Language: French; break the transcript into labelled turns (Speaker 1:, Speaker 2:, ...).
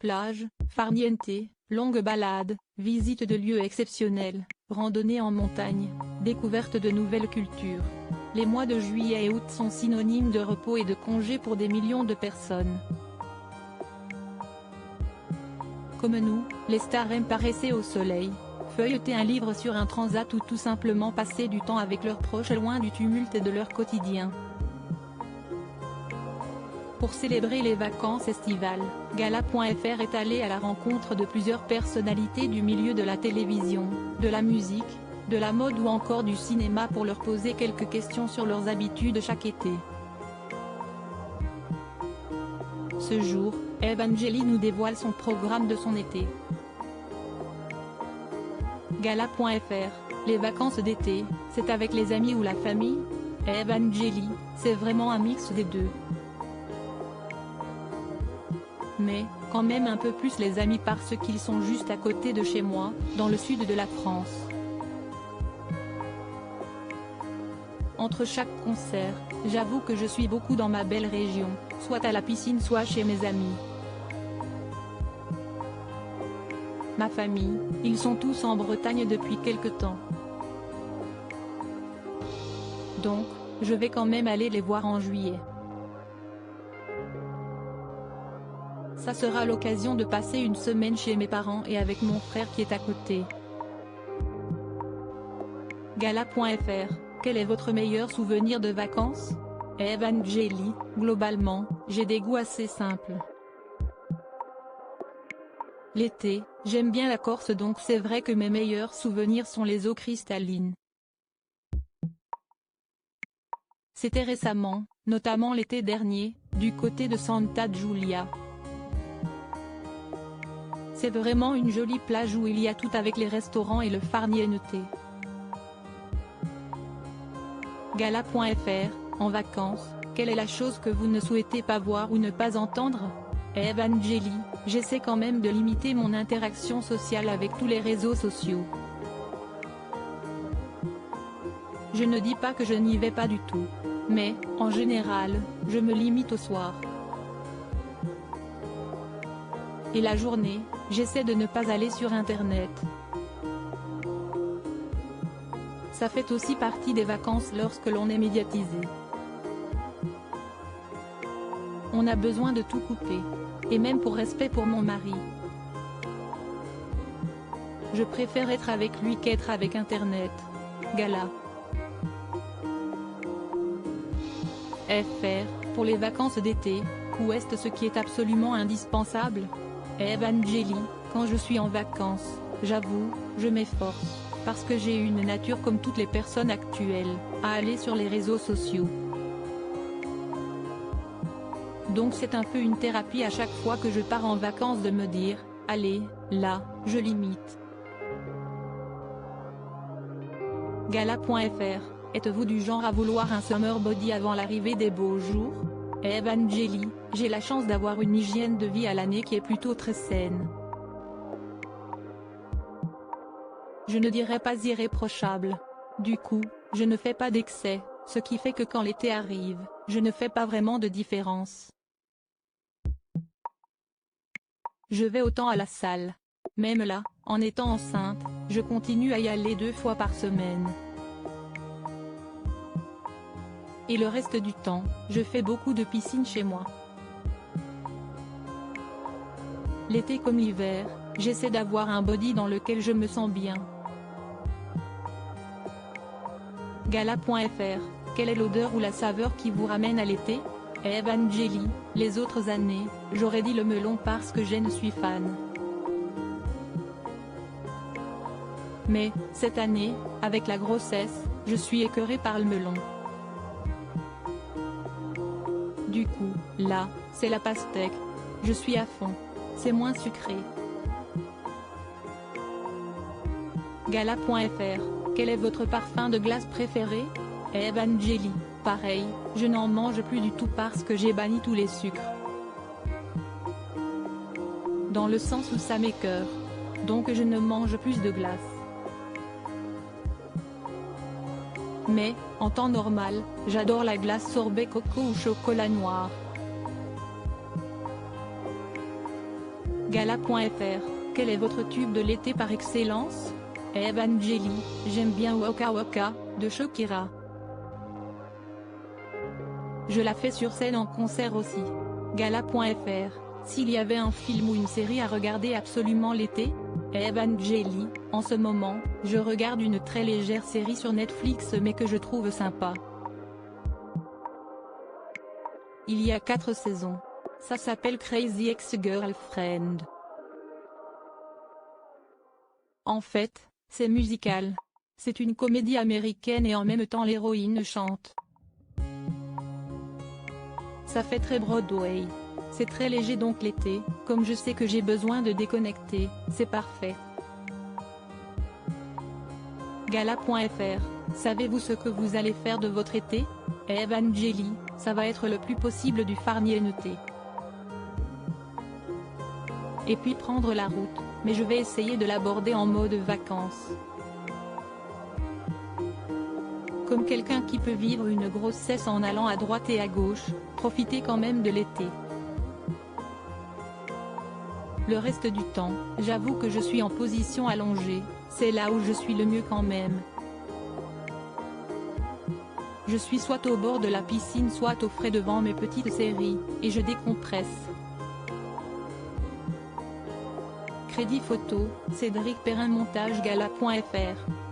Speaker 1: plage, farniente, longues balades, visite de lieux exceptionnels, randonnées en montagne, découverte de nouvelles cultures. Les mois de juillet et août sont synonymes de repos et de congés pour des millions de personnes. Comme nous, les stars aiment paresser au soleil, feuilleter un livre sur un transat ou tout simplement passer du temps avec leurs proches loin du tumulte de leur quotidien. Pour célébrer les vacances estivales, Gala.fr est allé à la rencontre de plusieurs personnalités du milieu de la télévision, de la musique, de la mode ou encore du cinéma pour leur poser quelques questions sur leurs habitudes chaque été. Ce jour, Evangélie nous dévoile son programme de son été. Gala.fr, les vacances d'été, c'est avec les amis ou la famille? Evangélie, c'est vraiment un mix des deux. Mais, quand même un peu plus les amis parce qu'ils sont juste à côté de chez moi, dans le sud de la France. Entre chaque concert, j'avoue que je suis beaucoup dans ma belle région, soit à la piscine soit chez mes amis. Ma famille, ils sont tous en Bretagne depuis quelque temps. Donc, je vais quand même aller les voir en juillet. Ça sera l'occasion de passer une semaine chez mes parents et avec mon frère qui est à côté. Gala.fr, quel est votre meilleur souvenir de vacances? Evangélie, globalement, j'ai des goûts assez simples. L'été, j'aime bien la Corse donc c'est vrai que mes meilleurs souvenirs sont les eaux cristallines. C'était récemment, notamment l'été dernier, du côté de Santa Giulia. C'est vraiment une jolie plage où il y a tout avec les restaurants et le farniente. Gala.fr, en vacances, quelle est la chose que vous ne souhaitez pas voir ou ne pas entendre? Evangélie, j'essaie quand même de limiter mon interaction sociale avec tous les réseaux sociaux. Je ne dis pas que je n'y vais pas du tout. Mais, en général, je me limite au soir. Et la journée, j'essaie de ne pas aller sur Internet. Ça fait aussi partie des vacances lorsque l'on est médiatisé. On a besoin de tout couper. Et même pour respect pour mon mari. Je préfère être avec lui qu'être avec Internet. Gala. FR, pour les vacances d'été, où est ce qui est absolument indispensable? Evangélie, quand je suis en vacances, j'avoue, je m'efforce, parce que j'ai une nature comme toutes les personnes actuelles, à aller sur les réseaux sociaux. Donc c'est un peu une thérapie à chaque fois que je pars en vacances de me dire, allez, là, je limite. Gala.fr, êtes-vous du genre à vouloir un summer body avant l'arrivée des beaux jours? Evangélie, j'ai la chance d'avoir une hygiène de vie à l'année qui est plutôt très saine. Je ne dirais pas irréprochable. Du coup, je ne fais pas d'excès, ce qui fait que quand l'été arrive, je ne fais pas vraiment de différence. Je vais autant à la salle. Même là, en étant enceinte, je continue à y aller 2 fois par semaine. Et le reste du temps, je fais beaucoup de piscine chez moi. L'été comme l'hiver, j'essaie d'avoir un body dans lequel je me sens bien. Gala.fr, quelle est l'odeur ou la saveur qui vous ramène à l'été? Evangélie, les autres années, j'aurais dit le melon parce que je ne suis fan. Mais, cette année, avec la grossesse, je suis écœurée par le melon. Du coup, là, c'est la pastèque. Je suis à fond. C'est moins sucré. Gala.fr, quel est votre parfum de glace préféré? Evangélie, pareil, je n'en mange plus du tout parce que j'ai banni tous les sucres. Dans le sens où ça m'écœure. Donc je ne mange plus de glace. Mais, en temps normal, j'adore la glace sorbet coco ou chocolat noir. Gala.fr, quel est votre tube de l'été par excellence? Evangeli, j'aime bien Waka Waka, de Shakira. Je la fais sur scène en concert aussi. Gala.fr, s'il y avait un film ou une série à regarder absolument l'été? Evangeli, en ce moment, je regarde une très légère série sur Netflix mais que je trouve sympa. Il y a 4 saisons. Ça s'appelle Crazy Ex-Girlfriend. En fait, c'est musical. C'est une comédie américaine et en même temps l'héroïne chante. Ça fait très Broadway. C'est très léger donc l'été, comme je sais que j'ai besoin de déconnecter, c'est parfait. Gala.fr, savez-vous ce que vous allez faire de votre été? Evangeli, ça va être le plus possible du farniente. Et puis prendre la route, mais je vais essayer de l'aborder en mode vacances. Comme quelqu'un qui peut vivre une grossesse en allant à droite et à gauche, profitez quand même de l'été. Le reste du temps, j'avoue que je suis en position allongée, c'est là où je suis le mieux quand même. Je suis soit au bord de la piscine soit au frais devant mes petites séries, et je décompresse. Crédit photo, Cédric Perrin montage Gala.fr.